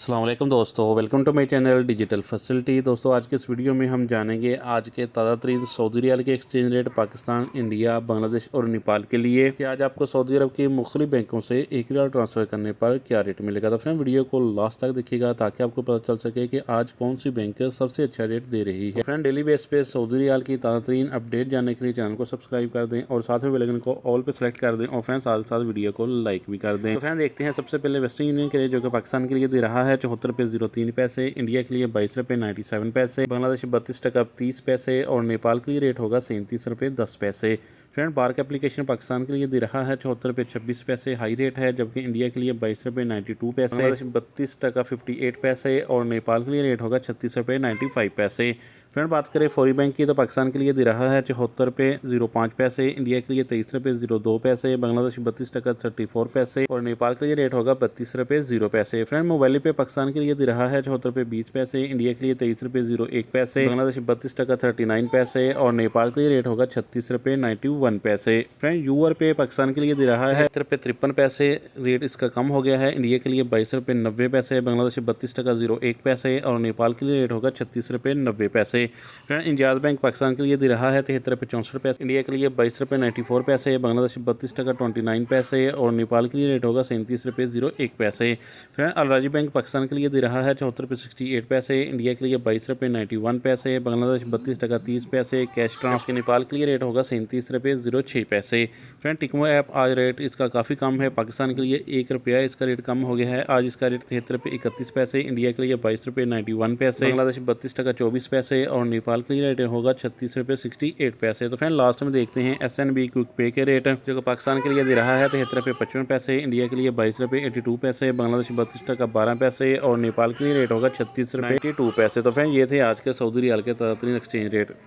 अस्सलाम वालेकुम दोस्तों, welcome to my channel digital facility. दोस्तों आज के इस वीडियो में हम जानेंगे आज के ताज़ा तरीन सऊदी रियाल के exchange rate Pakistan, India, Bangladesh और नेपाल के लिए कि आज आपको सऊदी अरब के मुख्तलिफ बैंकों से एक रियाल ट्रांसफ़र करने पर क्या रेट मिलेगा। तो फ्रेंड वीडियो को लास्ट तक देखिएगा ताकि आपको पता चल सके कि आज कौन सी बैंक सबसे अच्छा रेट दे रही है। फ्रेंड डेली बेस पे सऊदी रियाल की ताज़ा तरीन अपडेट जानने के लिए चैनल को सब्सक्राइब कर दें और साथ में बेल आइकन को ऑल पे सेलेक्ट कर दें और फ्रेंड साथ साथ वीडियो को लाइक भी कर दें। तो फ्रेंड देखते हैं सबसे पहले वेस्टर्न यूनियन के लिए जो कि पाकिस्तान के लिए दे रहा है 74 रुपये 03 पैसे, इंडिया के लिए 22 रुपये 97 पैसे, बांग्लादेश 32 टका 30 पैसे और नेपाल के लिए रेट होगा 37 रुपये 10 पैसे। फ्रेंड बार का एप्लीकेशन पाकिस्तान के लिए दे रहा है 74 रुपये 26 पैसे हाई रेट है, जबकि इंडिया के लिए 22 रुपये 92 पैसे, बांग्लादेश 32 टका 58 पैसे और नेपाल के लिए रेट होगा 36 रुपये 95 पैसे। फ्रेंड बात करें फौरी बैंक की तो पाकिस्तान के लिए दे रहा है 74 रुपये 05 पैसे, इंडिया के लिए 23 रुपये 02 पैसे, बांग्लादेश 32 टका 34 पैसे और नेपाल के लिए रेट होगा 32 रुपये 0 पैसे। फ्रेंड मोबाइल पे पाकिस्तान के लिए दे रहा है 74 रुपये 20 पैसे, इंडिया के लिए 23 रुपये 01 पैसे, बांग्लादेश 32 टका 39 पैसे और नेपाल के लिए रेट होगा 36 रुपये 91 पैसे। फ्रेंड यूआर पे पाकिस्तान के लिए दे रहा है 73 रुपये 53 पैसे, रेट इसका कम हो गया है, इंडिया के लिए 22 रुपये 90 पैसे, बांग्लादेश 32 टका 01 पैसे और नेपाल के लिए रेट होगा 36 रुपये 90 पैसे। फ्रेंड इंजाज बैंक पाकिस्तान के लिए दे रहा है 73 रुपये 64 पैसे, इंडिया के लिए 22 रुपये 94 पैसे, बांग्लादेश 32 टका 29 पैसे और नेपाल के लिए रेट होगा 37 रुपये 01 पैसे। फ्रेंड अलराजी बैंक पाकिस्तान के लिए दे रहा है 74 रुपये 68 पैसे, इंडिया के लिए 22 रुपये 91 पैसे, बांग्लादेश 32 टका 30 पैसे, कैश ट्रांसफर नेपाल के लिए रेट होगा 37 रुपये 06 पैसे। फ्रेंड टिकमो ऐप आज रेट इसका काफ़ी कम है, पाकिस्तान के लिए 1 रुपया इसका रेट कम हो गया है, आज इसका रेट 73 रुपये 31 पैसे, इंडिया के लिए 22 रुपये 91 पैसे, बांग्लादेश 32 टका 24 पैसे और नेपाल के लिए रेट होगा 36 रुपये 68 पैसे। तो फ्रेंड लास्ट में देखते हैं SNB क्विक पे के रेट जो कि पाकिस्तान के लिए दे रहा है 73 रुपये 55 पैसे, इंडिया के लिए 22 रुपये 82 पैसे, बांग्लादेश 32 टका 12 पैसे और नेपाल के लिए रेट होगा 36 रुपये 92 पैसे। तो फ्रेंड ये थे आज के सऊदी रियाल के ताज़ा तरीन एक्सचेंज रेट।